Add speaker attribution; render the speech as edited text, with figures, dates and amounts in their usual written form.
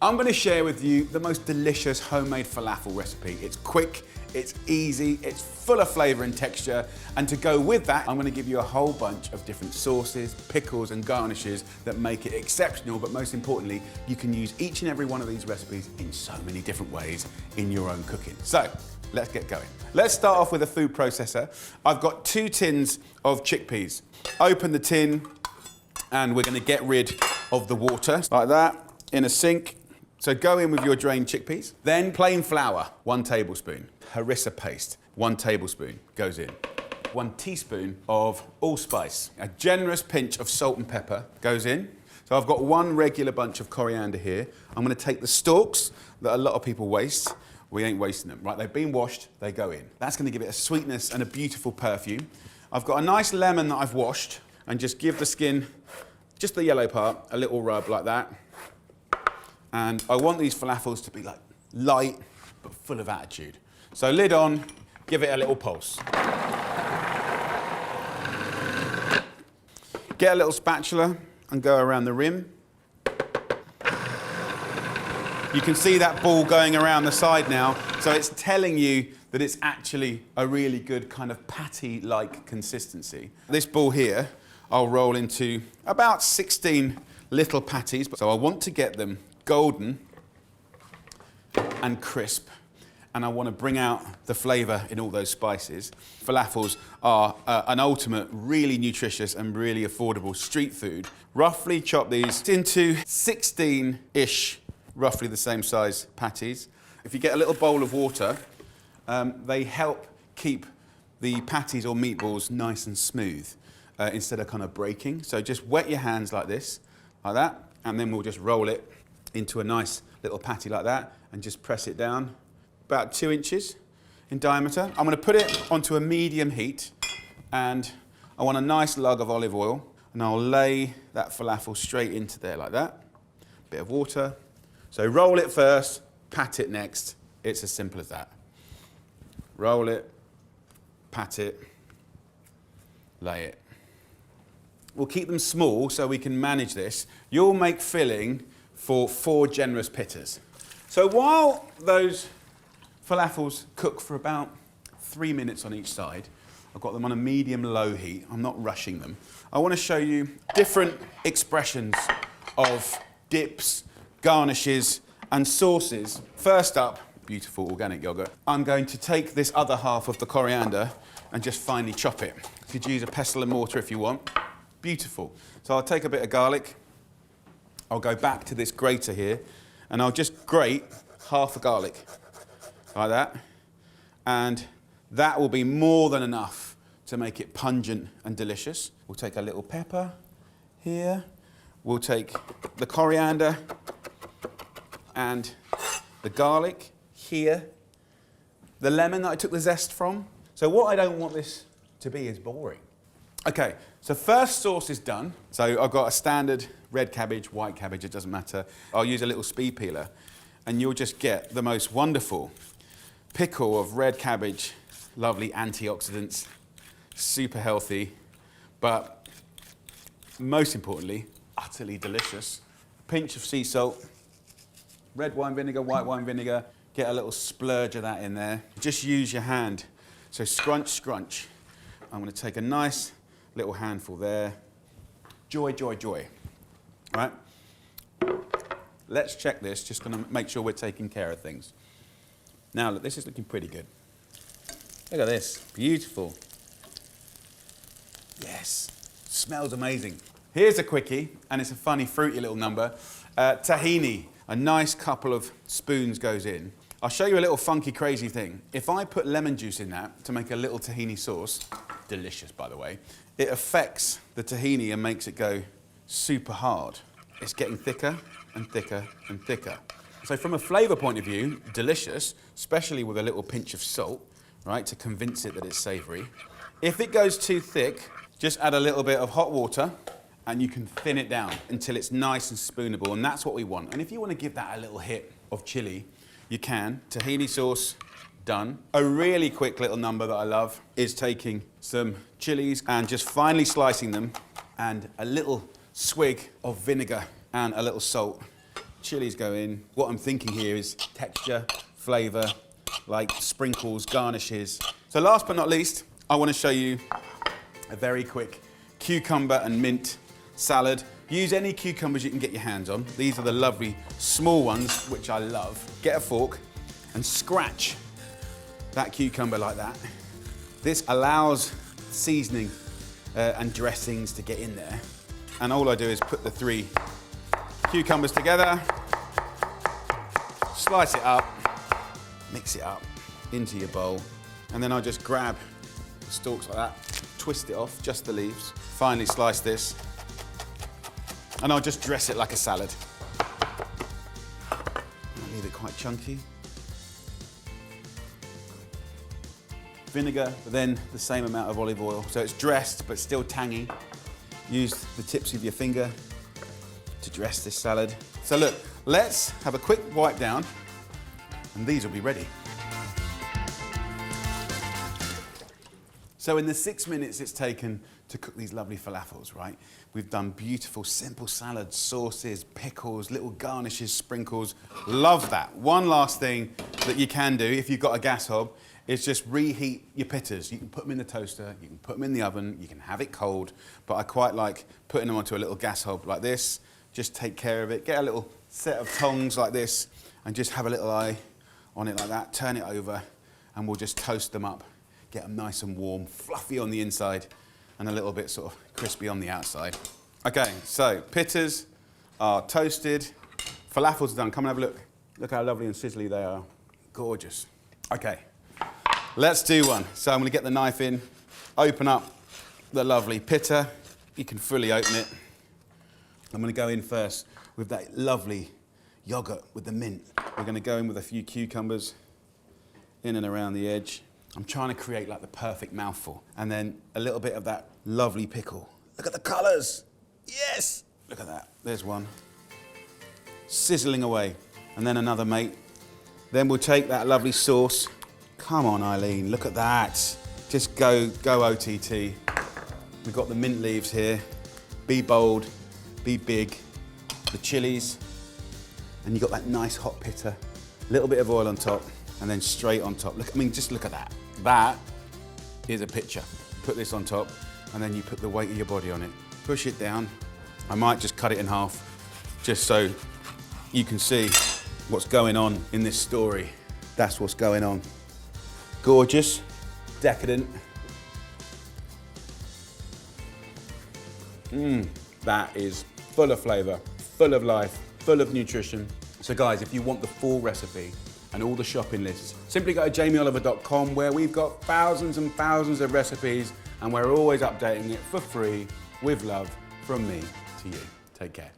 Speaker 1: I'm going to share with you the most delicious homemade falafel recipe. It's quick, it's easy, it's full of flavour and texture, and to go with that, I'm going to give you a whole bunch of different sauces, pickles and garnishes that make it exceptional, but most importantly, you can use each and every one of these recipes in so many different ways in your own cooking. So, let's get going. Let's start off with a food processor. I've got 2 tins of chickpeas. Open the tin, and we're going to get rid of the water, like that, in a sink. So go in with your drained chickpeas. Then plain flour, 1 tablespoon. Harissa paste, 1 tablespoon goes in. 1 teaspoon of allspice. A generous pinch of salt and pepper goes in. So I've got 1 regular bunch of coriander here. I'm going to take the stalks that a lot of people waste. We ain't wasting them, right? They've been washed, they go in. That's going to give it a sweetness and a beautiful perfume. I've got a nice lemon that I've washed, and just give the skin, just the yellow part, a little rub like that. And I want these falafels to be like light, but full of attitude. So lid on, give it a little pulse. Get a little spatula and go around the rim. You can see that ball going around the side now, so it's telling you that it's actually a really good kind of patty-like consistency. This ball here, I'll roll into about 16 little patties. So I want to get them golden and crisp, and I want to bring out the flavour in all those spices. Falafels are an ultimate, really nutritious and really affordable street food. Roughly chop these into 16-ish, roughly the same size patties. If you get a little bowl of water, they help keep the patties or meatballs nice and smooth instead of kind of breaking. So just wet your hands like this, like that, and then we'll just roll it into a nice little patty like that and just press it down about 2 inches in diameter. I'm going to put it onto a medium heat, and I want a nice lug of olive oil, and I'll lay that falafel straight into there like that. Bit of water. So roll it first, pat it next. It's as simple as that. Roll it, pat it, lay it. We'll keep them small so we can manage this. You'll make filling for 4 generous pitters. So while those falafels cook for about 3 minutes on each side, I've got them on a medium-low heat. I'm not rushing them. I want to show you different expressions of dips, garnishes, and sauces. First up, beautiful organic yogurt. I'm going to take this other half of the coriander and just finely chop it. You could use a pestle and mortar if you want. Beautiful. So I'll take a bit of garlic. I'll go back to this grater here, and I'll just grate half a garlic, like that. And that will be more than enough to make it pungent and delicious. We'll take a little pepper here. We'll take the coriander and the garlic here. The lemon that I took the zest from. So what I don't want this to be is boring. Okay, so first sauce is done. So I've got a standard red cabbage, white cabbage, it doesn't matter. I'll use a little speed peeler, and you'll just get the most wonderful pickle of red cabbage, lovely antioxidants, super healthy, but most importantly, utterly delicious. Pinch of sea salt, red wine vinegar, white wine vinegar, get a little splurge of that in there. Just use your hand. So scrunch, scrunch. I'm going to take a nice little handful there. Joy, joy, joy. Right? Let's check this, just going to make sure we're taking care of things. Now, look, this is looking pretty good. Look at this, beautiful. Yes, smells amazing. Here's a quickie, and it's a funny, fruity little number. Tahini, a nice couple of spoons goes in. I'll show you a little funky, crazy thing. If I put lemon juice in that to make a little tahini sauce, delicious by the way, it affects the tahini and makes it go super hard. It's getting thicker and thicker and thicker. So from a flavour point of view, delicious, especially with a little pinch of salt, right, to convince it that it's savoury. If it goes too thick, just add a little bit of hot water and you can thin it down until it's nice and spoonable, and that's what we want. And if you want to give that a little hit of chilli, you can. Tahini sauce, done. A really quick little number that I love is taking some chilies and just finely slicing them, and a little swig of vinegar and a little salt. chilies go in. What I'm thinking here is texture, flavour, like sprinkles, garnishes. So last but not least, I want to show you a very quick cucumber and mint salad. Use any cucumbers you can get your hands on. These are the lovely small ones, which I love. Get a fork and scratch that cucumber like that. This allows seasoning and dressings to get in there. And all I do is put the 3 cucumbers together, slice it up, mix it up into your bowl, and then I just grab the stalks like that, twist it off, just the leaves, finally slice this, and I'll just dress it like a salad. I'll leave it quite chunky. Vinegar, but then the same amount of olive oil. So it's dressed, but still tangy. Use the tips of your finger to dress this salad. So look, let's have a quick wipe down, and these will be ready. So in the 6 minutes it's taken to cook these lovely falafels, right? We've done beautiful, simple salads, sauces, pickles, little garnishes, sprinkles. Love that. One last thing that you can do if you've got a gas hob is just reheat your pittas. You can put them in the toaster, you can put them in the oven, you can have it cold, but I quite like putting them onto a little gas hob like this. Just take care of it. Get a little set of tongs like this and just have a little eye on it like that. Turn it over and we'll just toast them up. Get them nice and warm, fluffy on the inside and a little bit sort of crispy on the outside. Okay, so pittas are toasted. Falafels are done. Come and have a look. Look how lovely and sizzly they are. Gorgeous. Okay, let's do one. So I'm going to get the knife in, open up the lovely pitta. You can fully open it. I'm going to go in first with that lovely yogurt with the mint. We're going to go in with a few cucumbers in and around the edge. I'm trying to create like the perfect mouthful. And then a little bit of that lovely pickle. Look at the colours. Yes! Look at that. There's one. Sizzling away. And then another, mate. Then we'll take that lovely sauce. Come on, Eileen, look at that. Just go OTT. We've got the mint leaves here. Be bold, be big. The chilies. And you've got that nice hot pitta. A little bit of oil on top, and then straight on top. Look, I mean, just look at that. That is a picture. Put this on top, and then you put the weight of your body on it. Push it down. I might just cut it in half, just so you can see what's going on in this story. That's what's going on. Gorgeous, decadent. That is full of flavour, full of life, full of nutrition. So guys, if you want the full recipe and all the shopping lists, simply go to jamieoliver.com, where we've got thousands and thousands of recipes, and we're always updating it for free with love from me to you. Take care.